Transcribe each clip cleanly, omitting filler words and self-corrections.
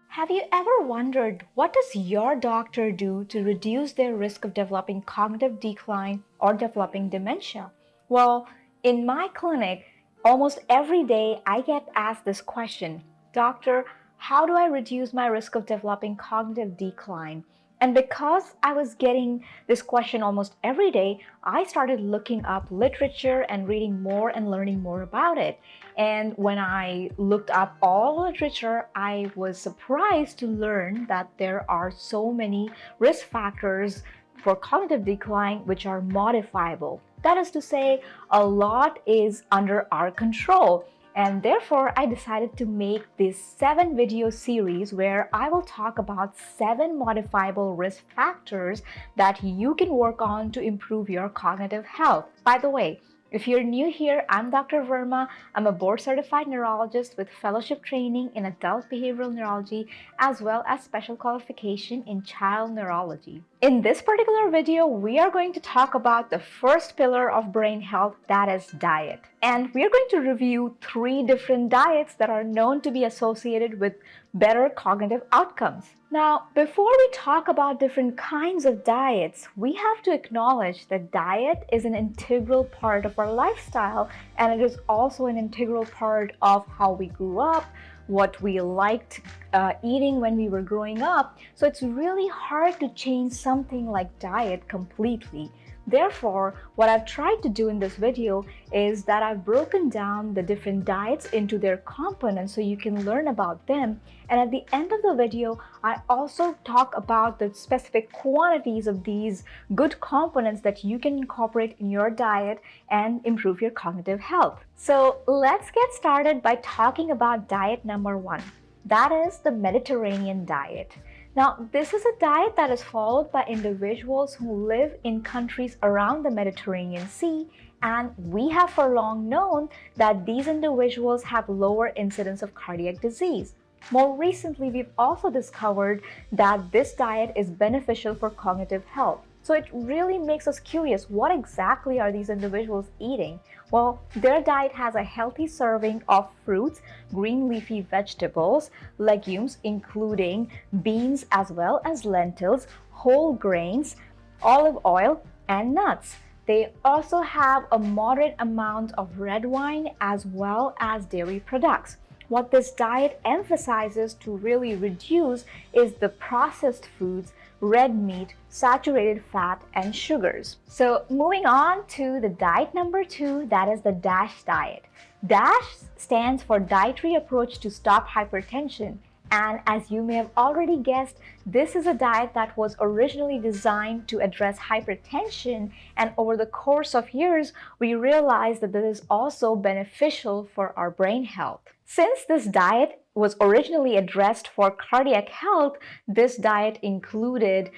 Have you ever wondered, what does your doctor do to reduce their risk of developing cognitive decline or developing dementia? Well, in my clinic, almost every day I get asked this question: Doctor, how do I reduce my risk of developing cognitive decline? And because I was getting this question almost every day, I started looking up literature and reading more and learning more about it. And when I looked up all literature, I was surprised to learn that there are so many risk factors for cognitive decline which are modifiable. That is to say, a lot is under our control. And therefore, I decided to make this 7-video series where I will talk about 7 modifiable risk factors that you can work on to improve your cognitive health. By the way, if you're new here, I'm Dr. Verma. I'm a board-certified neurologist with fellowship training in adult behavioral neurology as well as special qualification in child neurology. In this particular video, we are going to talk about the first pillar of brain health, that is diet. And we are going to review 3 different diets that are known to be associated with better cognitive outcomes. Now, before we talk about different kinds of diets, we have to acknowledge that diet is an integral part of our lifestyle, and it is also an integral part of how we grew up, what we liked eating when we were growing up. So it's really hard to change something like diet completely. Therefore, what I've tried to do in this video is that I've broken down the different diets into their components so you can learn about them. And at the end of the video, I also talk about the specific quantities of these good components that you can incorporate in your diet and improve your cognitive health. So let's get started by talking about diet number 1. That is the Mediterranean diet. Now, this is a diet that is followed by individuals who live in countries around the Mediterranean Sea, and we have for long known that these individuals have lower incidence of cardiac disease. More recently, we've also discovered that this diet is beneficial for cognitive health. So it really makes us curious, what exactly are these individuals eating? Well, their diet has a healthy serving of fruits, green leafy vegetables, legumes including beans as well as lentils, whole grains, olive oil, and nuts. They also have a moderate amount of red wine as well as dairy products. What this diet emphasizes to really reduce is the processed foods, red meat, saturated fat, and sugars. So moving on to the diet number 2, that is the DASH diet. DASH stands for Dietary Approach to Stop Hypertension. And as you may have already guessed, this is a diet that was originally designed to address hypertension, and over the course of years, we realized that this is also beneficial for our brain health. Since this diet was originally addressed for cardiac health, this diet included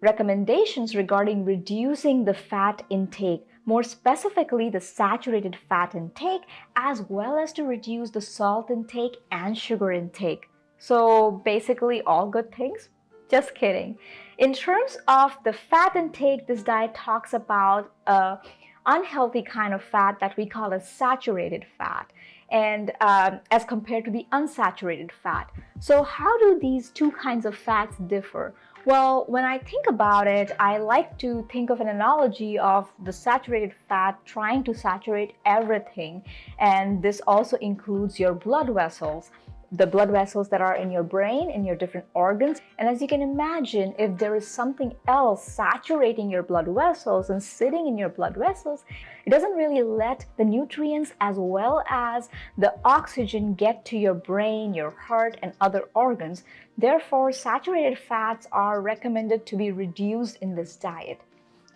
recommendations regarding reducing the fat intake, more specifically the saturated fat intake, as well as to reduce the salt intake and sugar intake. So basically all good things? Just kidding. In terms of the fat intake, this diet talks about an unhealthy kind of fat that we call as saturated fat, and as compared to the unsaturated fat. So how do these 2 kinds of fats differ? Well, when I think about it, I like to think of an analogy of the saturated fat trying to saturate everything, and this also includes your blood vessels. The blood vessels that are in your brain, in your different organs. And as you can imagine, if there is something else saturating your blood vessels and sitting in your blood vessels, it doesn't really let the nutrients as well as the oxygen get to your brain, your heart, and other organs. Therefore, saturated fats are recommended to be reduced in this diet.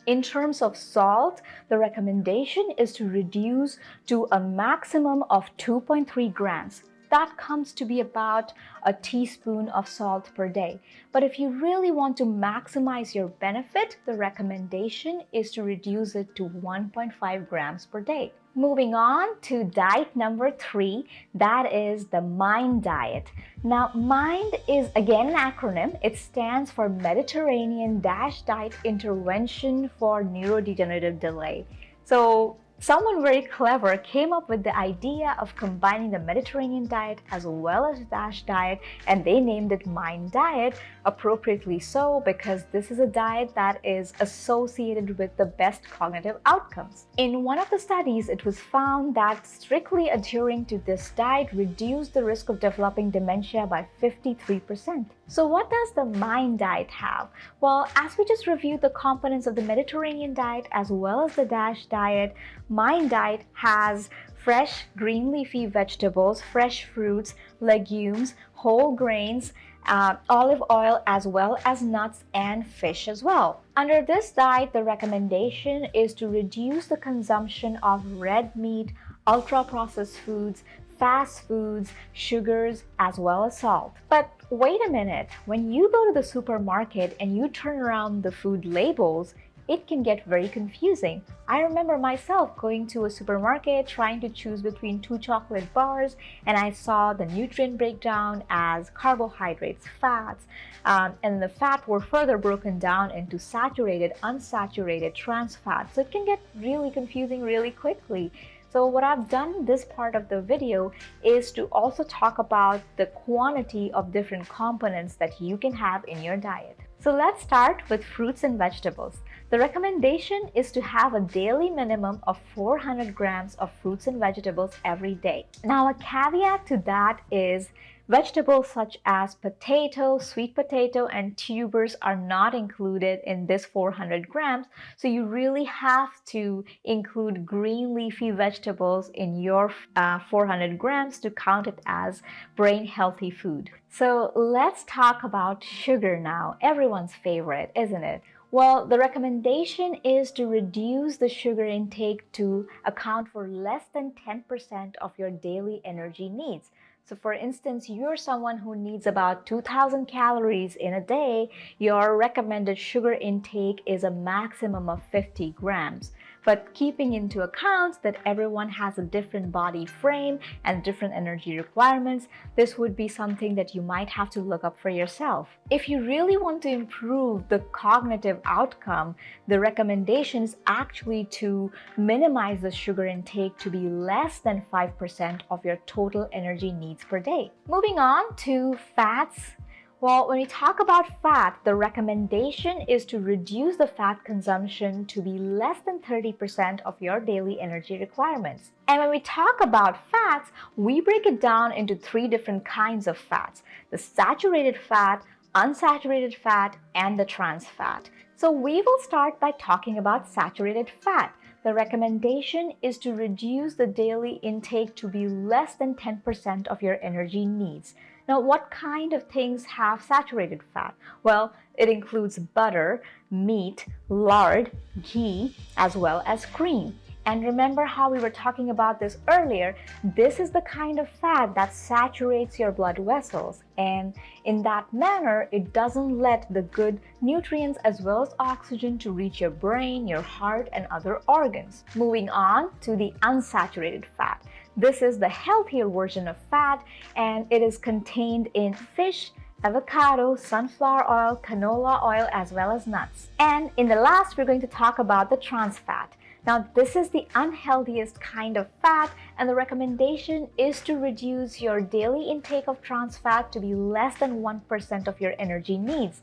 In terms of salt, the recommendation is to reduce to a maximum of 2.3 grams. That comes to be about a teaspoon of salt per day. But if you really want to maximize your benefit, the recommendation is to reduce it to 1.5 grams per day. Moving on to diet number 3, that is the MIND diet. Now, MIND is again an acronym. It stands for Mediterranean Diet Intervention for Neurodegenerative Delay. So Someone very clever came up with the idea of combining the Mediterranean diet as well as the DASH diet, and they named it MIND diet, appropriately so, because this is a diet that is associated with the best cognitive outcomes. In one of the studies, it was found that strictly adhering to this diet reduced the risk of developing dementia by 53%. So what does the MIND diet have? Well, as we just reviewed the components of the Mediterranean diet as well as the DASH diet, MIND diet has fresh green leafy vegetables, fresh fruits, legumes, whole grains, olive oil, as well as nuts and fish as well. Under this diet, the recommendation is to reduce the consumption of red meat, ultra-processed foods, fast foods, sugars, as well as salt. But wait a minute, when you go to the supermarket and you turn around the food labels, it can get very confusing. I remember myself going to a supermarket trying to choose between 2 chocolate bars, and I saw the nutrient breakdown as carbohydrates, fats, and the fat were further broken down into saturated, unsaturated, trans fats. So it can get really confusing really quickly. So what I've done in this part of the video is to also talk about the quantity of different components that you can have in your diet. So let's start with fruits and vegetables. The recommendation is to have a daily minimum of 400 grams of fruits and vegetables every day. Now, a caveat to that is vegetables such as potato, sweet potato, and tubers are not included in this 400 grams. So you really have to include green leafy vegetables in your 400 grams to count it as brain healthy food. So let's talk about sugar now, everyone's favorite, isn't it? Well, the recommendation is to reduce the sugar intake to account for less than 10% of your daily energy needs. So for instance, you're someone who needs about 2,000 calories in a day, your recommended sugar intake is a maximum of 50 grams. But keeping into account that everyone has a different body frame and different energy requirements, this would be something that you might have to look up for yourself. If you really want to improve the cognitive outcome, the recommendation is actually to minimize the sugar intake to be less than 5% of your total energy needs per day. Moving on to fats. Well, when we talk about fat, the recommendation is to reduce the fat consumption to be less than 30% of your daily energy requirements. And when we talk about fats, we break it down into 3 different kinds of fats: the saturated fat, unsaturated fat, and the trans fat. So we will start by talking about saturated fat. The recommendation is to reduce the daily intake to be less than 10% of your energy needs. Now, what kind of things have saturated fat? Well, it includes butter, meat, lard, ghee, as well as cream. And remember how we were talking about this earlier, this is the kind of fat that saturates your blood vessels. And in that manner, it doesn't let the good nutrients as well as oxygen to reach your brain, your heart, and other organs. Moving on to the unsaturated fat. This is the healthier version of fat, and it is contained in fish, avocado, sunflower oil, canola oil, as well as nuts. And in the last, we're going to talk about the trans fat. Now, this is the unhealthiest kind of fat, and the recommendation is to reduce your daily intake of trans fat to be less than 1% of your energy needs.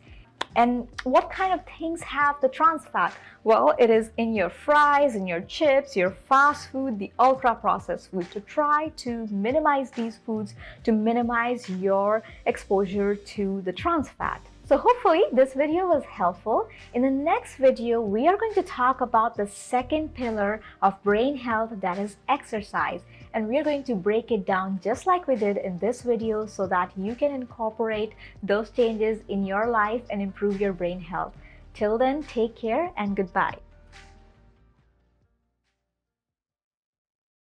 And what kind of things have the trans fat? Well, it is in your fries, in your chips, your fast food, the ultra-processed food. To try to minimize these foods, to minimize your exposure to the trans fat. So hopefully this video was helpful. In the next video, we are going to talk about the second pillar of brain health, that is exercise. And we are going to break it down just like we did in this video so that you can incorporate those changes in your life and improve your brain health. Till then, take care and goodbye.